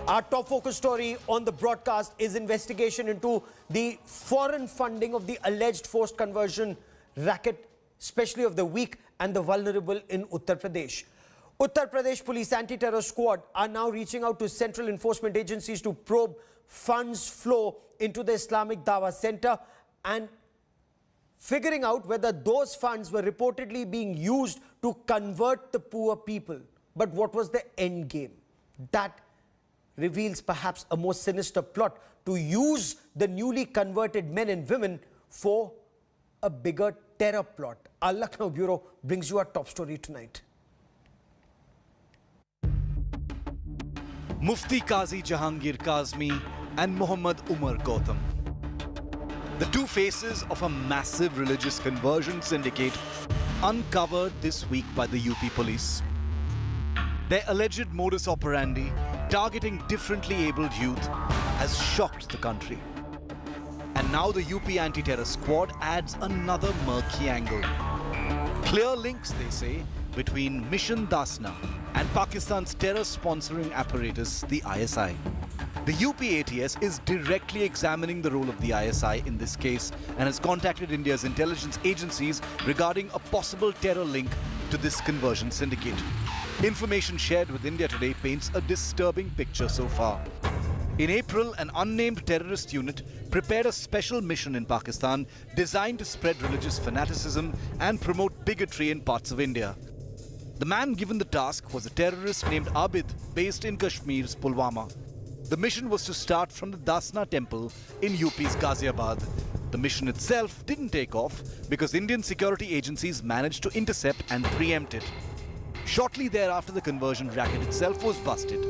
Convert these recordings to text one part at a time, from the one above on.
Our top focus story on the broadcast is investigation into the foreign funding of the alleged forced conversion racket, especially of the weak and the vulnerable in Uttar Pradesh. Uttar Pradesh Police Anti-Terror Squad are now reaching out to central enforcement agencies to probe funds flow into the Islamic Dawah Center and figuring out whether those funds were reportedly being used to convert the poor people. But what was the end game? That reveals perhaps a more sinister plot to use the newly converted men and women for a bigger terror plot. Our Lucknow Bureau brings you our top story tonight. Mufti Qazi Jahangir Kazmi and Muhammad Umar Gautam. The two faces of a massive religious conversion syndicate uncovered this week by the UP police. Their alleged modus operandi, targeting differently abled youth, has shocked the country. And now the UP Anti-Terror Squad adds another murky angle. Clear links, they say, between Mission Dasna and Pakistan's terror-sponsoring apparatus, the ISI. The UP ATS is directly examining the role of the ISI in this case and has contacted India's intelligence agencies regarding a possible terror link to this conversion syndicate. Information shared with India Today paints a disturbing picture so far. In April, an unnamed terrorist unit prepared a special mission in Pakistan designed to spread religious fanaticism and promote bigotry in parts of India. The man given the task was a terrorist named Abid, based in Kashmir's Pulwama. The mission was to start from the Dasna temple in UP's Ghaziabad. The mission itself didn't take off because Indian security agencies managed to intercept and preempt it. Shortly thereafter, the conversion racket itself was busted.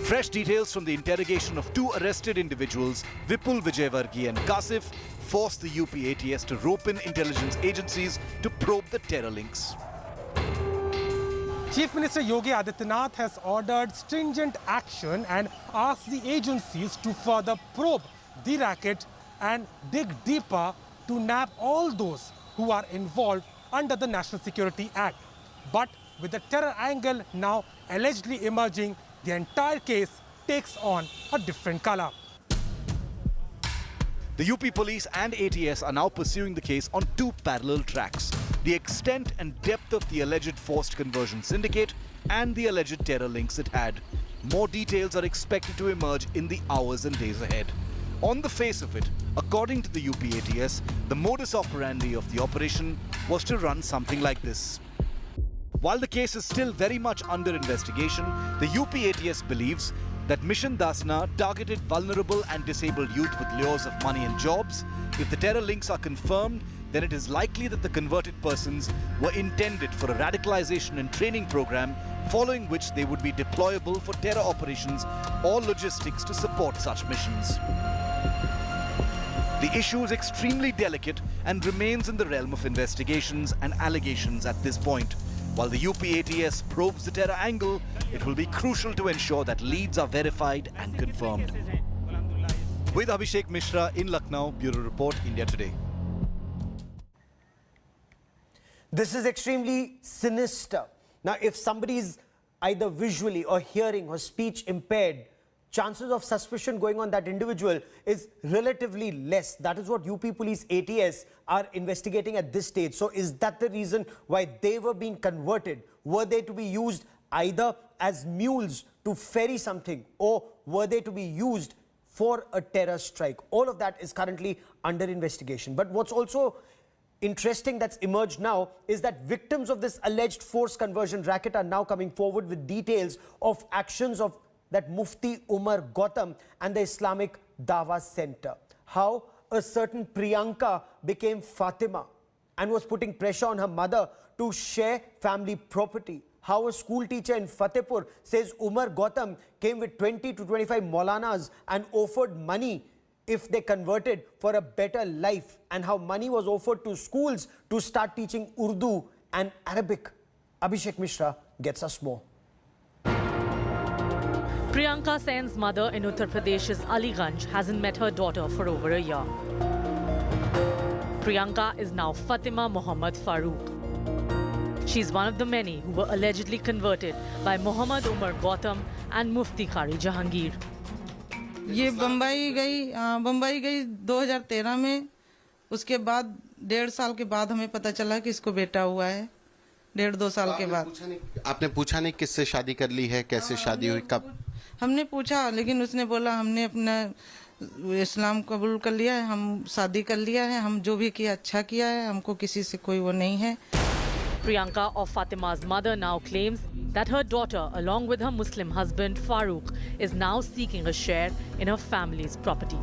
Fresh details from the interrogation of two arrested individuals, Vipul Vijayvargi and Kasif, forced the UP ATS to rope in intelligence agencies to probe the terror links. Chief Minister Yogi Adityanath has ordered stringent action and asked the agencies to further probe the racket and dig deeper to nab all those who are involved under the National Security Act. But with the terror angle now allegedly emerging, the entire case takes on a different color. The UP police and ATS are now pursuing the case on two parallel tracks: the extent and depth of the alleged forced conversion syndicate and the alleged terror links it had. More details are expected to emerge in the hours and days ahead. On the face of it, according to the UP ATS, the modus operandi of the operation was to run something like this. While the case is still very much under investigation, the UP ATS believes that Mission Dasna targeted vulnerable and disabled youth with lures of money and jobs. If the terror links are confirmed, then it is likely that the converted persons were intended for a radicalization and training program, following which they would be deployable for terror operations or logistics to support such missions. The issue is extremely delicate and remains in the realm of investigations and allegations at this point. While the UP ATS probes the terror angle, it will be crucial to ensure that leads are verified and confirmed. With Abhishek Mishra in Lucknow, Bureau Report, India Today. This is extremely sinister. Now, if somebody is either visually or hearing or speech impaired, chances of suspicion going on that individual is relatively less. That is what UP Police ATS are investigating at this stage. So is that the reason why they were being converted? Were they to be used either as mules to ferry something, or were they to be used for a terror strike? All of that is currently under investigation. But what's also interesting that's emerged now is that victims of this alleged forced conversion racket are now coming forward with details of actions of that Mufti Umar Gautam and the Islamic Dawah Center. How a certain Priyanka became Fatima and was putting pressure on her mother to share family property. How a school teacher in Fatehpur says Umar Gautam came with 20 to 25 Maulanas and offered money if they converted for a better life, and how money was offered to schools to start teaching Urdu and Arabic. Abhishek Mishra gets us more. Priyanka Sen's mother in Uttar Pradesh's Aliganj hasn't met her daughter for over a year. Priyanka is now Fatima Muhammad Farooq. She's one of the many who were allegedly converted by Muhammad Umar Gautam and Mufti Qari Jahangir. ये बम्बई गई 2013 में। उसके बाद 1.5 साल के बाद हमें पता चला कि इसको बेटा हुआ है। 1.5-2 साल के बाद। आपने पूछा नहीं किससे शादी कर ली है, कैसे शादी हुई, कब? हमने पूछा, लेकिन उसने बोला हमने अपना इस्लाम कबूल कर लिया है, हम शादी कर लिया है, हम जो भी किया अच्छा किया है, हमको किसी से कोई वो नहीं है। Priyanka, of Fatima's mother, now claims that her daughter, along with her Muslim husband Farooq, is now seeking a share in her family's property.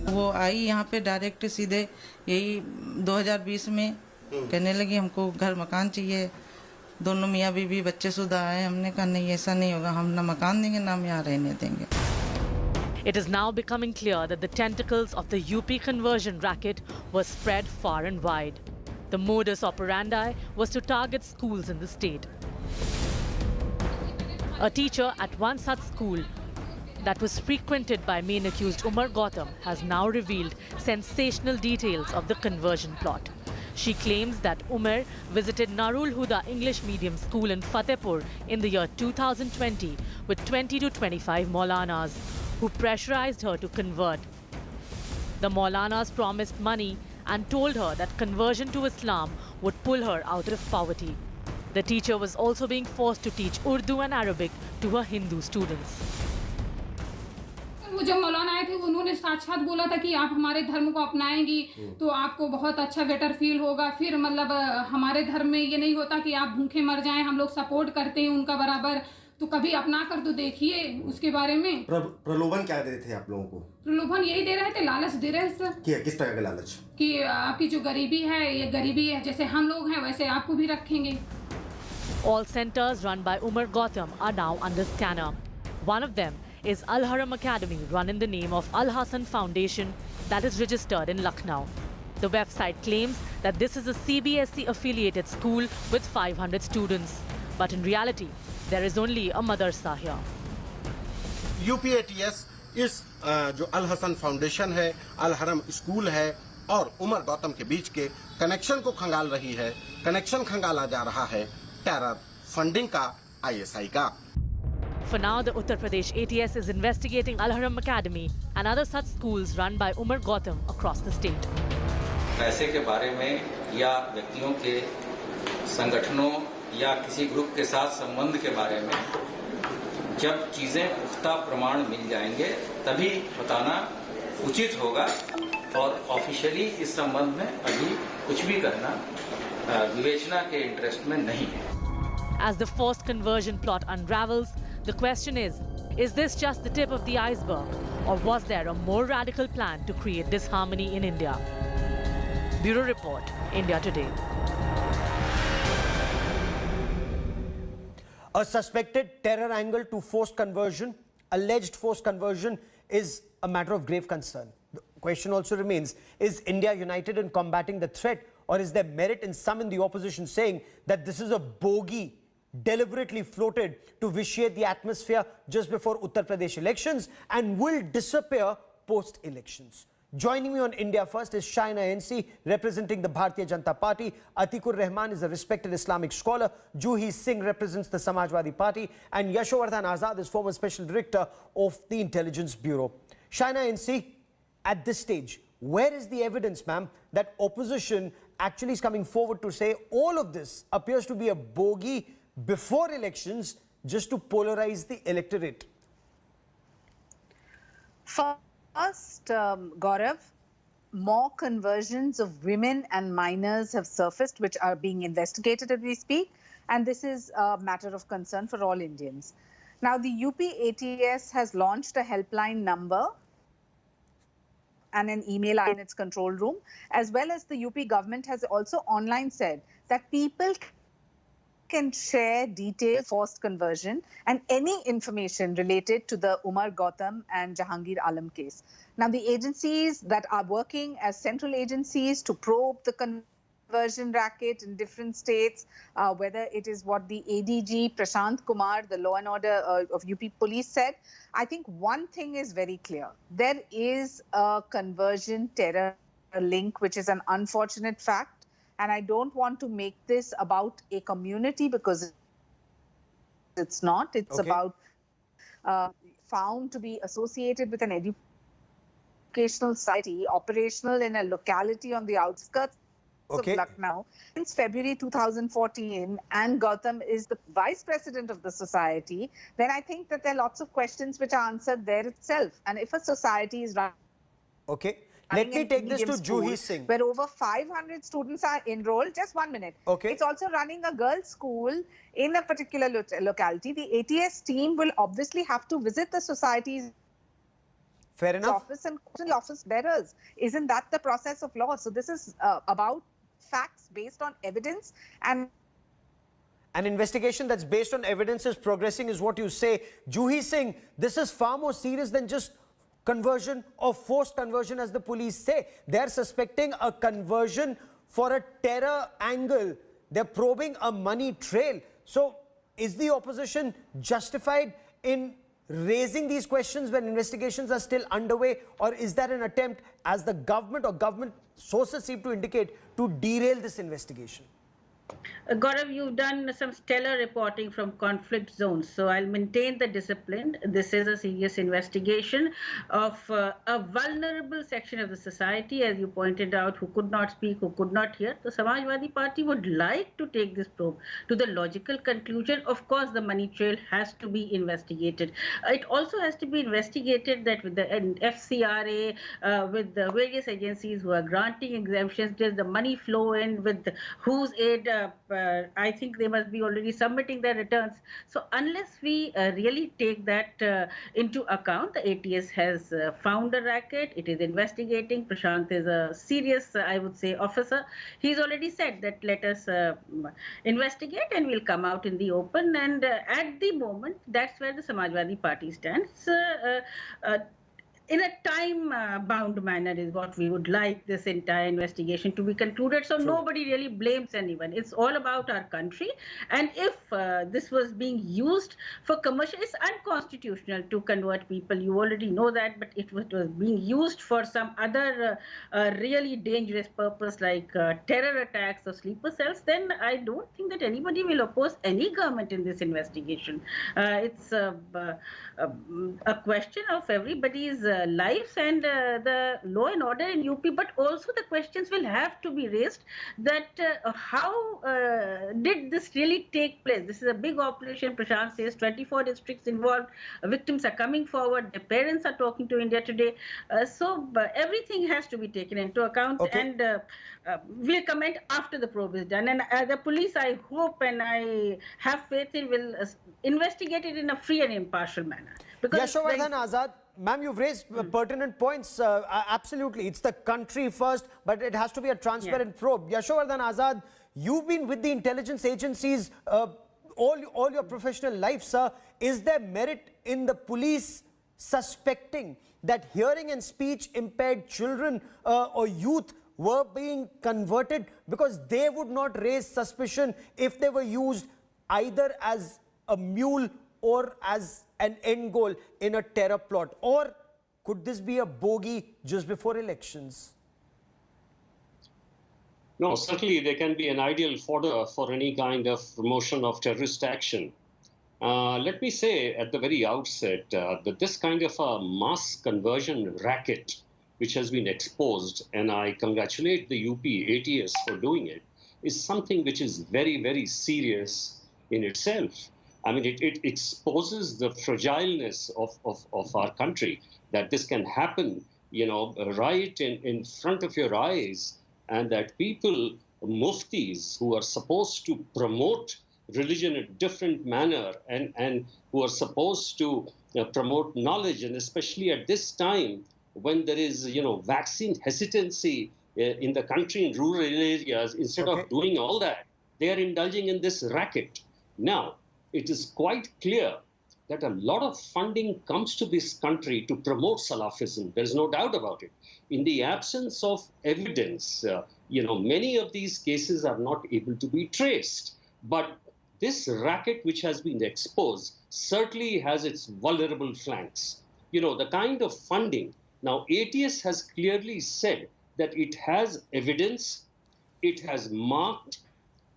वो आई यहाँ पे डायरेक्ट सीधे यही 2020 में कहने लगी हमको घर मकान चाहिए, दोनों मियाँ बीवी बच्चे शुदा आए। हमने कहा नहीं, ऐसा नहीं होगा, हम ना मकान देंगे ना हम यहाँ रहने देंगे। It is now becoming clear that the tentacles of the UP conversion racket were spread far and wide. The modus operandi was to target schools in the state. A teacher at one such school that was frequented by main accused Umar Gautam has now revealed sensational details of the conversion plot. She claims that Umar visited Narul Huda English Medium School in Fatehpur in the year 2020 with 20 to 25 Maulanas who pressurized her to convert. The Maulanas promised money and told her that conversion to Islam would pull her out of poverty. The teacher was also being forced to teach Urdu and Arabic to her Hindu students. वो जब मौलाना आए थे उन्होंने साक्षात बोला था कि आप हमारे धर्म को अपनाएंगी तो आपको बहुत अच्छा बेटर फील होगा। फिर मतलब हमारे धर्म में ये नहीं होता कि आप भूखे मर जाएं, हम लोग सपोर्ट करते हैं उनका बराबर, तो कभी अपना कर तो देखिए उसके बारे में। प्रलोभन क्या दे रहे थे आप लोगों को? प्रलोभन यही दे रहे थे, लालच दे रहे थे सर। किस तरह का लालच? कि आपकी जो गरीबी है ये गरीबी है, जैसे हम लोग हैं वैसे आपको भी रखेंगे। All centers run by Umar Gautam are now under scanner. One of them is Al Haram Academy, run in the name of Al Hassan Foundation, that is registered in Lucknow. The website claims that this is a CBSE affiliated school with 500 students. But in reality, there is only a madrasa here. UPATS इस जो अल Hasan foundation है, अल हरम school है और उमर गौतम के बीच के connection को खंगाल रही है। कनेक्शन खंगाला जा रहा है टेरर फंडिंग का, ISI का। For now, the Uttar Pradesh ATS is investigating Al Haram Academy and other such schools run by Umar Gautam across the state. पैसे के बारे में या व्यक्तियों के संगठनों या किसी ग्रुप के साथ संबंध के बारे में जब चीजें पुख्ता प्रमाण मिल जाएंगे तभी बताना उचित होगा और ऑफिशियली इस संबंध में अभी कुछ भी करना विवेचना के इंटरेस्ट में नहीं है। As the forced conversion plot unravels, the question is this just the tip of the iceberg, or was there a more radical plan to create disharmony in India? Bureau Report, India Today. A suspected terror angle to forced conversion, alleged forced conversion, is a matter of grave concern. The question also remains, is India united in combating the threat, or is there merit in some in the opposition saying that this is a bogey deliberately floated to vitiate the atmosphere just before Uttar Pradesh elections and will disappear post-elections? Joining me on India First is Shaina NC, representing the Bharatiya Janata Party. Atikur Rahman is a respected Islamic scholar. Juhi Singh represents the Samajwadi Party. And Yashovardhan Azad is former Special Director of the Intelligence Bureau. Shaina NC, at this stage, where is the evidence, ma'am, that opposition actually is coming forward to say all of this appears to be a bogey before elections just to polarize the electorate? First, Gaurav, more conversions of women and minors have surfaced, which are being investigated as we speak. And this is a matter of concern for all Indians. Now, the UP ATS has launched a helpline number and an email in its control room, as well as the UP government has also online said that people can share detailed forced conversion and any information related to the Umar Gautam and Jahangir Alam case. Now, the agencies that are working as central agencies to probe the conversion racket in different states, whether it is what the ADG Prashant Kumar, the law and order of UP police said, I think one thing is very clear. There is a conversion terror link, which is an unfortunate fact. And I don't want to make this about a community because it's not. It's about found to be associated with an educational society operational in a locality on the outskirts of Lucknow since February 2014, and Gautam is the vice president of the society, then I think that there are lots of questions which are answered there itself. And if a society is running let me take this to Juhi Singh, where over 500 students are enrolled. Just 1 minute. It's also running a girls' school in a particular locality. The ATS team will obviously have to visit the society's office and question office bearers. Isn't that the process of law? So this is about facts based on evidence, and an investigation that's based on evidence is progressing, is what you say. Juhi Singh, this is far more serious than just conversion or forced conversion, as the police say. They're suspecting a conversion for a terror angle. They're probing a money trail. So is the opposition justified in raising these questions when investigations are still underway, or is that an attempt, as the government or government sources seem to indicate, to derail this investigation? Gaurav, you've done some stellar reporting from conflict zones, so I'll maintain the discipline. This is a serious investigation of a vulnerable section of the society, as you pointed out, who could not speak, who could not hear. The Samajwadi Party would like to take this probe to the logical conclusion. Of course, the money trail has to be investigated. It also has to be investigated that with the FCRA, with the various agencies who are granting exemptions, does the money flow in, with whose aid? I think they must be already submitting their returns. So unless we really take that into account, the ATS has found a racket. It is investigating. Prashant is a serious, I would say, officer. He's already said that let us investigate and we'll come out in the open. And at the moment, that's where the Samajwadi Party stands. In a time-bound manner is what we would like this entire investigation to be concluded. So nobody really blames anyone. It's all about our country. And if this was being used for commercial, it's unconstitutional to convert people. You already know that, but it was being used for some other really dangerous purpose like terror attacks or sleeper cells, then I don't think that anybody will oppose any government in this investigation. It's a question of everybody's lives and the law and order in UP, but also the questions will have to be raised that how did this really take place? This is a big operation. Prashant says 24 districts involved, victims are coming forward, their parents are talking to India Today. So everything has to be taken into account, and we'll comment after the probe is done. And the police, I hope and I have faith in, will investigate it in a free and impartial manner. Yashovardhan Azad, ma'am, you've raised pertinent points. Absolutely. It's the country first, but it has to be a transparent probe. Yashovardhan Azad, you've been with the intelligence agencies all your professional life, sir. Is there merit in the police suspecting that hearing and speech impaired children or youth were being converted, because they would not raise suspicion if they were used either as a mule or as an end goal in a terror plot? Or could this be a bogey just before elections? No, certainly they can be an ideal fodder for any kind of promotion of terrorist action. Let me say at the very outset that this kind of a mass conversion racket which has been exposed, and I congratulate the UP ATS for doing it, is something which is very, very serious in itself. I mean, it exposes the fragileness of our country, that this can happen, you know, right in front of your eyes, and that people, muftis, who are supposed to promote religion in a different manner and who are supposed to promote knowledge, and especially at this time when there is, you know, vaccine hesitancy in the country in rural areas, instead of doing all that, they are indulging in this racket. Now, it is quite clear that a lot of funding comes to this country to promote Salafism. There's no doubt about it. In the absence of evidence, you know, many of these cases are not able to be traced. But this racket which has been exposed certainly has its vulnerable flanks. You know, the kind of funding. Now, ATS has clearly said that it has evidence, it has marked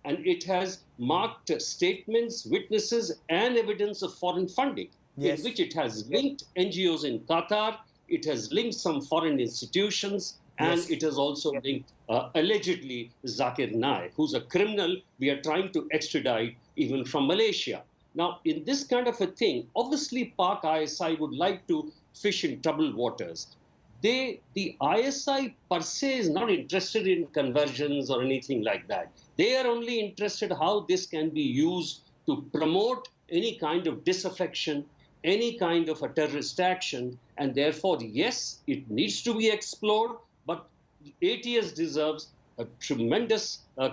and it has marked statements, witnesses, and evidence of foreign funding, Yes. in which it has linked NGOs in Qatar, it has linked some foreign institutions, and Yes. it has also linked, allegedly, Zakir Naik, who's a criminal we are trying to extradite even from Malaysia. Now, in this kind of a thing, obviously, Pak ISI would like to fish in troubled waters. The ISI per se is not interested in conversions or anything like that. They are only interested how this can be used to promote any kind of disaffection, any kind of a terrorist action, and therefore, yes, it needs to be explored, but ATS deserves a tremendous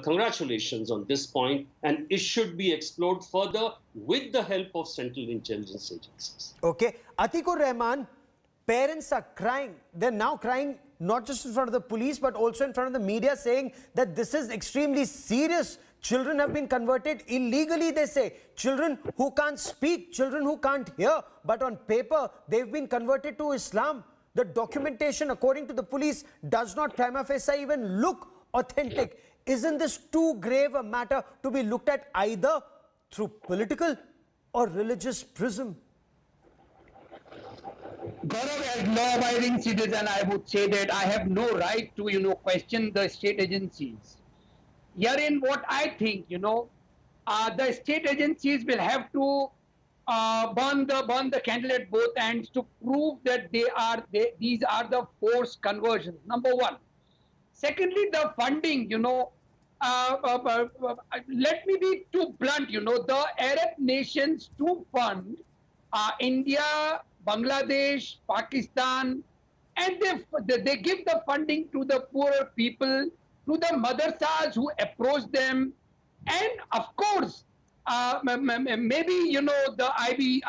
congratulations on this point, and it should be explored further with the help of central intelligence agencies. Okay, Atikur Rahman, parents are crying. They're now crying not just in front of the police, but also in front of the media, saying that this is extremely serious. Children have been converted illegally, they say. Children who can't speak, children who can't hear, but on paper, they've been converted to Islam. The documentation, according to the police, does not prima facie even look authentic. Isn't this too grave a matter to be looked at either through political or religious prism? Gaurav, as law-abiding citizen, I would say that I have no right to, question the state agencies. Herein, what I think, the state agencies will have to burn the candle at both ends to prove that these are the forced conversions. Number one. Secondly, the funding, let me be too blunt, the Arab nations to fund India, Bangladesh, Pakistan, and they give the funding to the poorer people, to the madrasas who approach them, and of course, maybe, the IB,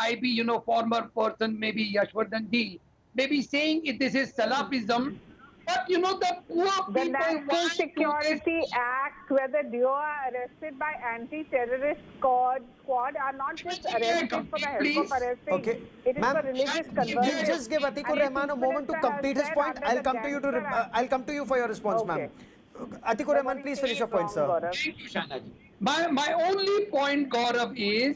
former person, maybe Yashwardhan Ji, maybe saying this is Salafism, but, the poor people... The National Security Act, where the duo are arrested by anti-terrorist squad are not just arrested for the help of arresting. Okay. It is for religious conversion. Just give Atikur Rahman a moment to complete his point. I'll come to you for your response, ma'am. Atikur Rahman, please finish your point, sir. Thank you, Shanaji. My only point, Gaurav, is,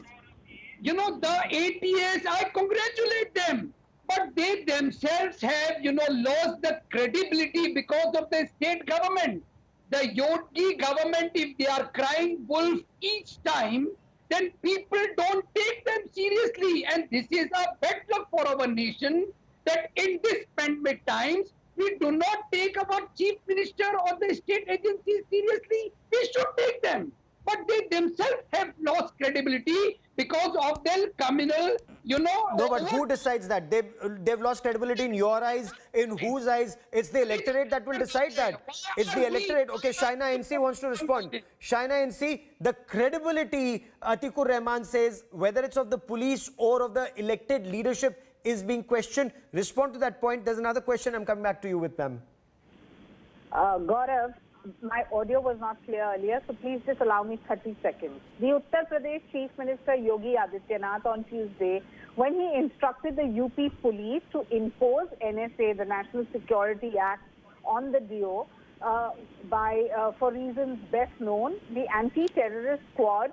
the ATS, I congratulate them. But they themselves have, lost the credibility because of the state government. The Yogi government, if they are crying wolf each time, then people don't take them seriously. And this is a bad luck for our nation, that in this pandemic times, we do not take our chief minister or the state agencies seriously. We should take them. But they themselves have lost credibility because of their communal, No, but who decides that? They've lost credibility in your eyes, in whose eyes? It's the electorate that will decide that. It's the electorate. Okay, Shaina NC wants to respond. Shaina NC, the credibility, Atikur Rahman says, whether it's of the police or of the elected leadership, is being questioned. Respond to that point. There's another question I'm coming back to you with, ma'am. Gaurav, my audio was not clear earlier, so please just allow me 30 seconds. The Uttar Pradesh Chief Minister Yogi Adityanath on Tuesday, when he instructed the UP police to impose NSA, the National Security Act, on the DO, for reasons best known, the anti-terrorist squad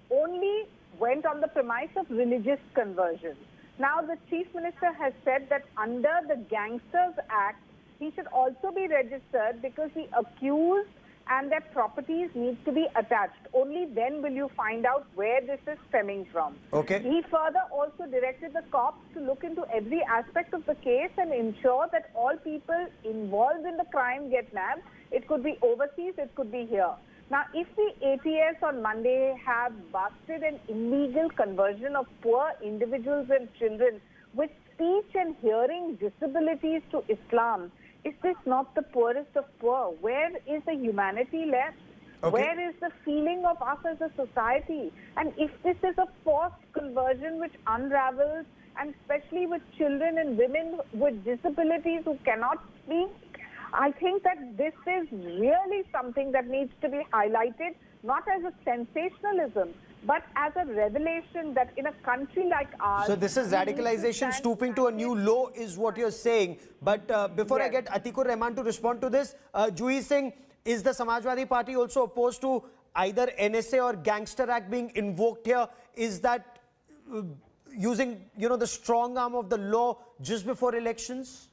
only went on the premise of religious conversion. Now, the Chief Minister has said that under the Gangsters Act, he should also be registered because the accused and their properties need to be attached. Only then will you find out where this is stemming from. Okay. He further also directed the cops to look into every aspect of the case and ensure that all people involved in the crime get nabbed. It could be overseas, it could be here. Now, if the ATS on Monday have busted an illegal conversion of poor individuals and children with speech and hearing disabilities to Islam, is this not the poorest of poor? Where is the humanity left? Okay. Where is the feeling of us as a society? And if this is a forced conversion which unravels, and especially with children and women with disabilities who cannot speak, I think that this is really something that needs to be highlighted, not as a sensationalism, but as a revelation that in a country like ours... So this is radicalization stooping to a new low is what you're saying. But before I get Atikur Rahman to respond to this, Juhi Singh, is the Samajwadi Party also opposed to either NSA or Gangster Act being invoked here? Is that using, the strong arm of the law just before elections?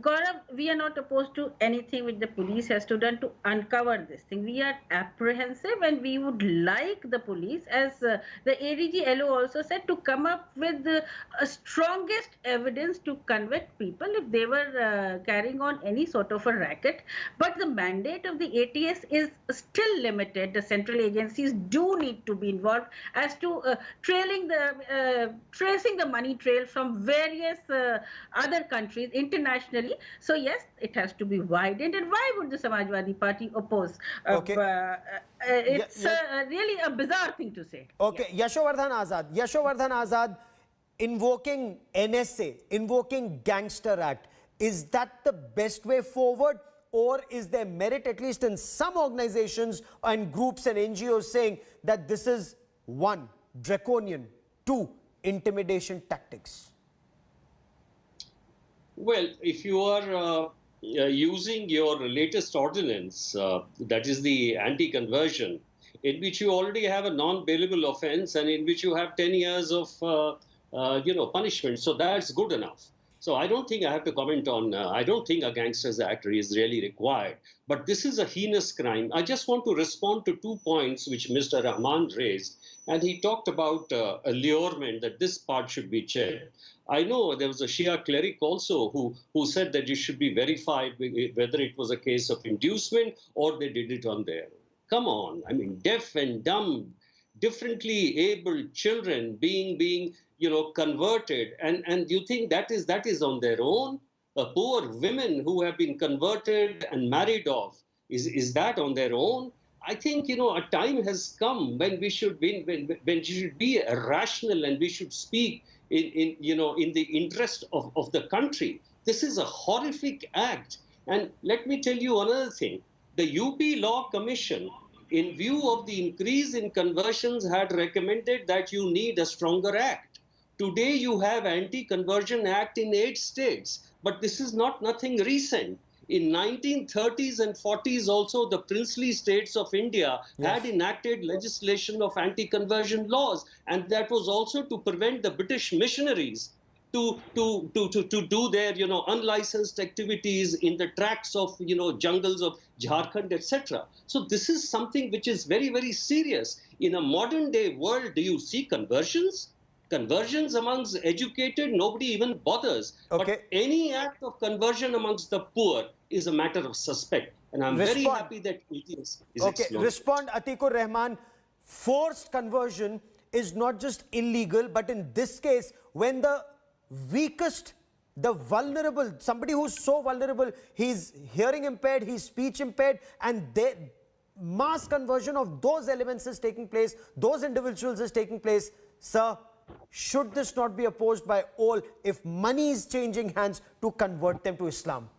Gaurav, we are not opposed to anything which the police has to done to uncover this thing. We are apprehensive and we would like the police, as the ADG LO also said, to come up with the strongest evidence to convict people if they were carrying on any sort of a racket. But the mandate of the ATS is still limited. The central agencies do need to be involved as to tracing the money trail from various other countries internationally. So yes, it has to be widened. And why would the Samajwadi Party oppose? It's really a bizarre thing to say. Okay, yeah. Yashovardhan Azad invoking NSA, invoking Gangster Act. Is that the best way forward? Or is there merit, at least in some organizations and groups and NGOs, saying that this is 1, draconian, 2, intimidation tactics? Well, if you are using your latest ordinance, that is the anti-conversion, in which you already have a non-bailable offense and in which you have 10 years of, punishment, so that's good enough. So I don't think I have to comment on, I don't think a Gangsters Act is really required. But this is a heinous crime. I just want to respond to 2 points which Mr. Rahman raised. And he talked about allurement, that this part should be checked. I know there was a Shia cleric also who said that it should be verified whether it was a case of inducement or they did it on their own. Come on, I mean, deaf and dumb, differently abled children being converted, and you think that is on their own? Poor women who have been converted and married off, is that on their own? I think a time has come when we should be rational and we should speak in the interest of the country. This is a horrific act. And let me tell you another thing. The UP Law Commission, in view of the increase in conversions, had recommended that you need a stronger act. Today you have Anti-Conversion Act in 8 states, but this is nothing recent. In 1930s and 40s also, the princely states of India had enacted legislation of anti-conversion laws, and that was also to prevent the British missionaries to do their unlicensed activities in the tracts of jungles of Jharkhand, etc. So this is something which is very, very serious. In a modern day world, do you see conversions? Conversions amongst educated, nobody even bothers. Okay. But any act of conversion amongst the poor is a matter of suspect. And I'm very happy that it is explored. Respond, Atikur Rahman. Forced conversion is not just illegal, but in this case, when the weakest, the vulnerable, somebody who's so vulnerable, he's hearing impaired, he's speech impaired, and mass conversion of those elements is taking place, those individuals is taking place, sir, should this not be opposed by all if money is changing hands to convert them to Islam?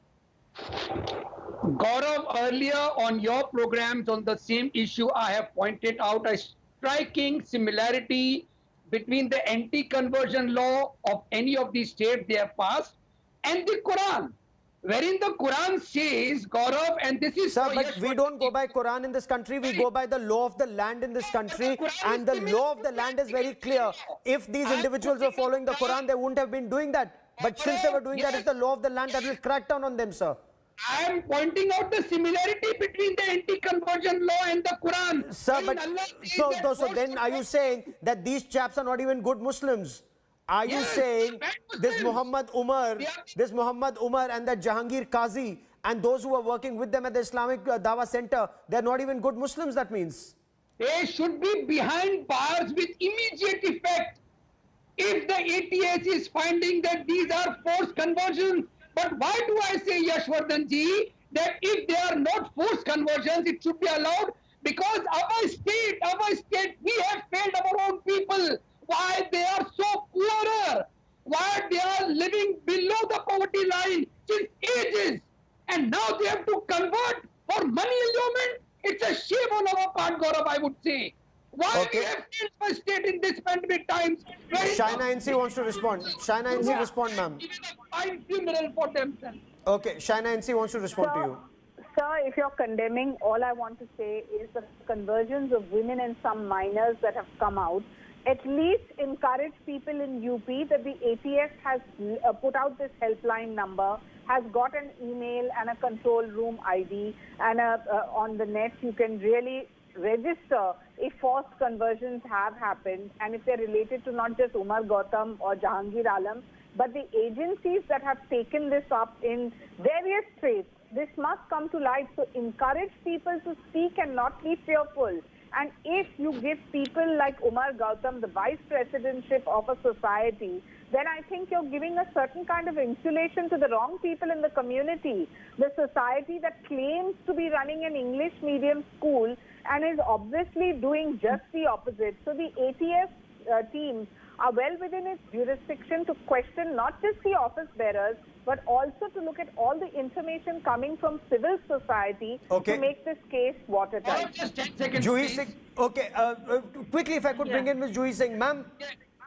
Gaurav, earlier on your programs on the same issue, I have pointed out a striking similarity between the anti-conversion law of any of these states they have passed and the Quran, wherein the Quran says, Gaurav, and this is... Sir, but we don't go by Quran in this country, we go by the law of the land in this country, and the law of the land is very clear. If these individuals were following the Quran, they wouldn't have been doing that. But since they were doing that, it's the law of the land that will crack down on them, sir. I am pointing out the similarity between the anti-conversion law and the Quran. Sir, but so then are you saying that these chaps are not even good Muslims? Are you saying this Muhammad Umar and that Jahangir Qazi and those who are working with them at the Islamic Dawah Center, they're not even good Muslims, that means? They should be behind bars with immediate effect if the ATS is finding that these are forced conversions. But why do I say, Yashwardhan ji, that if they are not forced conversions, it should be allowed? Because our state, we have failed our own people. Why they are so poorer? Why they are living below the poverty line since ages? And now they have to convert for money allurement? It's a shame on our part, Gaurav, I would say. Why we have failed our state in this pandemic times? Shaina NC wants to respond. Shaina NC, respond, ma'am. Even a fine funeral for themselves. Okay, Shaina NC wants to respond to you. Sir, if you're condemning, all I want to say is the conversions of women and some minors that have come out, at least encourage people in UP that the ATS has put out this helpline number, has got an email and a control room ID, and on the net you can really register if forced conversions have happened, and if they're related to not just Umar Gautam or Jahangir Alam, but the agencies that have taken this up in various states. This must come to light. So encourage people to speak and not be fearful. And if you give people like Umar Gautam the vice presidentship of a society, then I think you're giving a certain kind of insulation to the wrong people in the community. The society that claims to be running an English medium school and is obviously doing just the opposite. So the ATS teams are well within its jurisdiction to question not just the office bearers, but also to look at all the information coming from civil society to make this case watertight. Just 10 seconds, Juhi please. Singh, quickly if I could bring in Ms. Juhi Singh. Ma'am,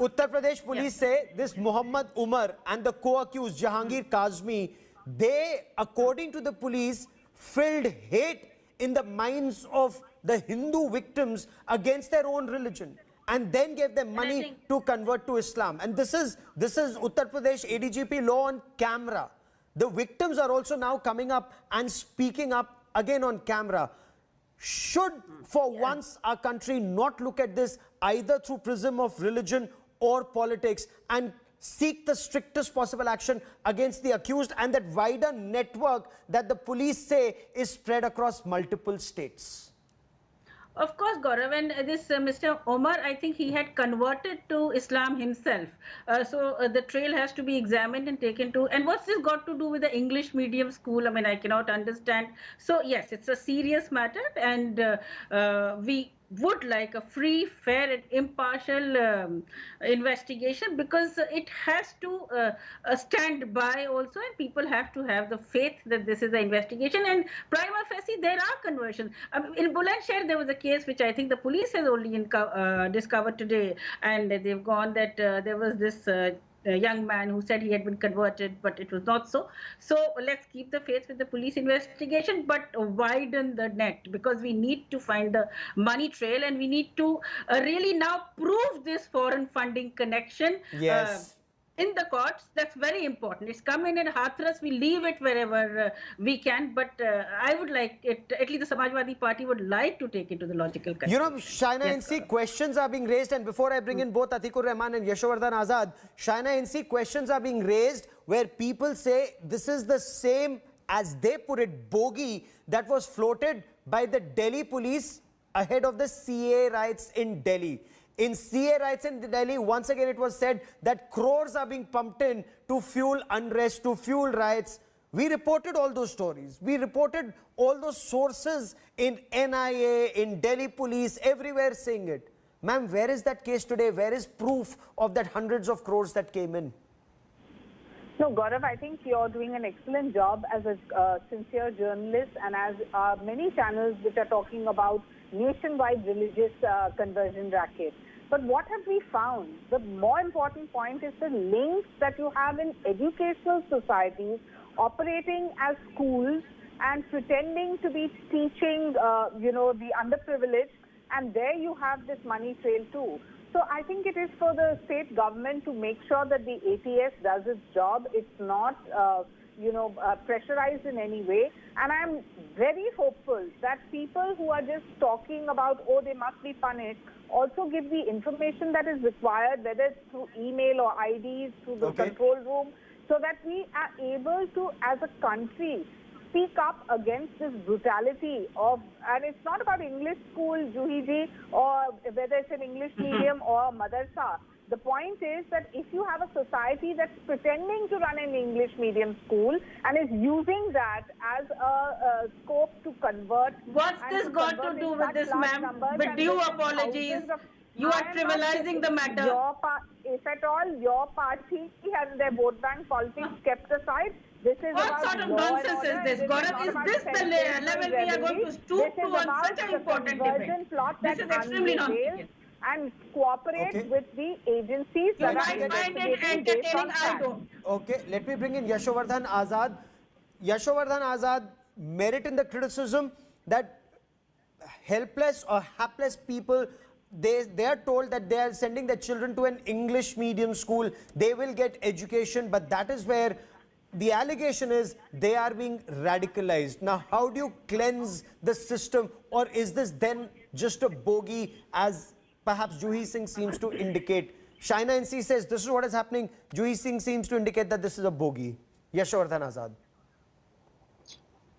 Uttar Pradesh police say this Muhammad Umar and the co-accused Jahangir Kazmi, they, according to the police, filled hate in the minds of the Hindu victims against their own religion, and then gave them money to convert to Islam. And this is Uttar Pradesh ADGP law on camera. The victims are also now coming up and speaking up again on camera. Should, for once, our country not look at this either through prism of religion or politics and seek the strictest possible action against the accused and that wider network that the police say is spread across multiple states? Of course, Gaurav, and this Mr. Omar, I think he had converted to Islam himself. So the trail has to be examined and taken to. And what's this got to do with the English medium school? I mean, I cannot understand. So yes, it's a serious matter, and we would like a free, fair and impartial investigation, because it has to stand by also, and people have to have the faith that this is an investigation. And prima facie, there are conversions. In Bulandshahr, there was a case which I think the police has only discovered today, and they've gone that there was this a young man who said he had been converted, but it was not so. So let's keep the faith with the police investigation, but widen the net, because we need to find the money trail, and we need to really now prove this foreign funding connection. Yes. In the courts. That's very important. It's come in Hathras, we leave it wherever we can, but I would like it, at least the Samajwadi Party would like to take it to the logical conclusion. You know, Shaina NC, questions are being raised, and before I bring in both Atikur Rahman and Yashovardhan Azad, Shaina NC, questions are being raised where people say this is the same, as they put it, bogey that was floated by the Delhi police ahead of the CA riots in Delhi. In CA riots in Delhi, once again it was said that crores are being pumped in to fuel unrest, to fuel riots. We reported all those stories. We reported all those sources in NIA, in Delhi police, everywhere saying it. Ma'am, where is that case today? Where is proof of that hundreds of crores that came in? No, Gaurav, I think you're doing an excellent job as a sincere journalist, and as many channels which are talking about nationwide religious conversion racket. But what have we found? The more important point is the links that you have in educational societies operating as schools and pretending to be teaching, the underprivileged, and there you have this money trail too. So I think it is for the state government to make sure that the ATS does its job. It's not pressurized in any way. And I'm very hopeful that people who are just talking about, oh, they must be punished, also give the information that is required, whether it's through email or IDs, through the control room, so that we are able to, as a country, speak up against this brutality of, and it's not about English school, Juhiji, or whether it's an English medium or madrasa. The point is that if you have a society that's pretending to run an English medium school and is using that as a scope to convert... What's this got to do with this, ma'am? With due apologies, you are trivializing the matter. If at all your party and their vote bank politics kept aside, this is what about sort of nonsense is this? Gaurav, is this the level we are going to stoop to on such an important debate? This is extremely nonsense. And cooperate with the agencies. You might find it entertaining, I don't. Okay, let me bring in Yashovardhan Azad. Yashovardhan Azad, merit in the criticism that helpless or hapless people, they are told that they are sending their children to an English medium school, they will get education, but that is where the allegation is they are being radicalized. Now, how do you cleanse the system, or is this then just a bogey, as perhaps Juhi Singh seems to indicate? Shaina NC says this is what is happening. Juhi Singh seems to indicate that this is a bogey. Yashovardhan Azad.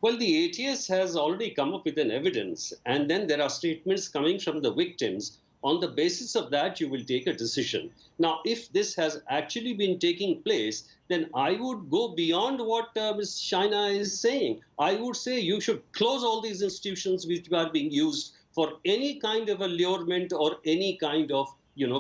Well, the ATS has already come up with an evidence, and then there are statements coming from the victims. On the basis of that, you will take a decision. Now, if this has actually been taking place, then I would go beyond what Ms. Shaina is saying. I would say you should close all these institutions which are being used for any kind of allurement or any kind of,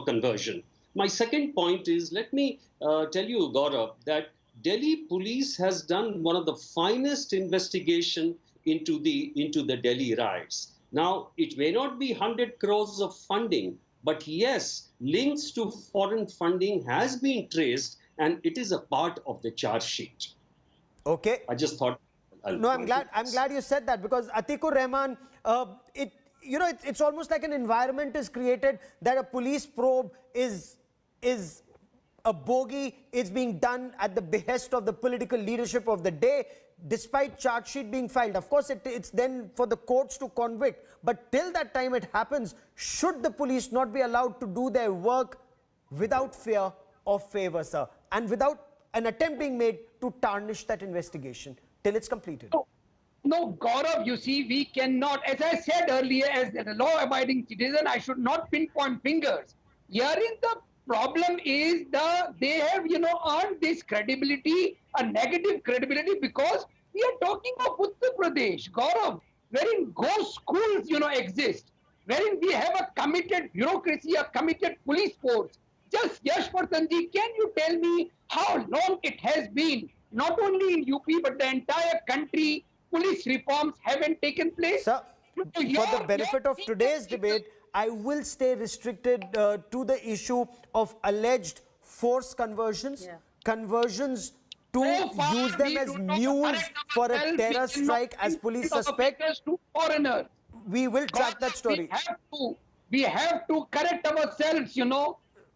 conversion. My second point is, let me tell you, Gaurav, that Delhi police has done one of the finest investigation into the Delhi riots. Now, it may not be 100 crores of funding, but yes, links to foreign funding has been traced, and it is a part of the charge sheet. Okay. I just thought. No, I'm glad you said that, because Atikur Rahman, it's almost like an environment is created that a police probe is a bogey. It's being done at the behest of the political leadership of the day, despite charge sheet being filed. Of course, it's then for the courts to convict. But till that time it happens, should the police not be allowed to do their work without fear or favor, sir, and without an attempt being made to tarnish that investigation till it's completed? No, Gaurav, you see, we cannot, as I said earlier, as a law-abiding citizen, I should not pinpoint fingers. Herein the problem is they have, earned this credibility, a negative credibility, because we are talking of Uttar Pradesh, Gaurav, wherein ghost schools, exist, wherein we have a committed bureaucracy, a committed police force. Just Yashvardhanji, can you tell me how long it has been, not only in UP, but the entire country, police reforms haven't taken place? Sir, for the benefit of today's debate, I will stay restricted to the issue of alleged forced conversions, conversions to use them as mules for a terror strike as police suspect. We will track that story. We have to correct ourselves,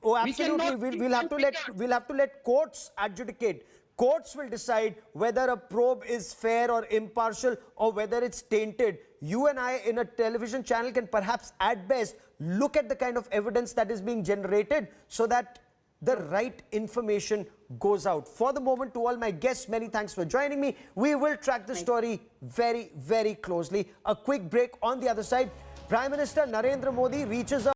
Oh, absolutely. We'll have to let courts adjudicate. Courts will decide whether a probe is fair or impartial, or whether it's tainted. You and I in a television channel can perhaps at best look at the kind of evidence that is being generated so that the right information goes out. For the moment, to all my guests, many thanks for joining me. We will track the story very, very closely. A quick break. On the other side, Prime Minister Narendra Modi reaches out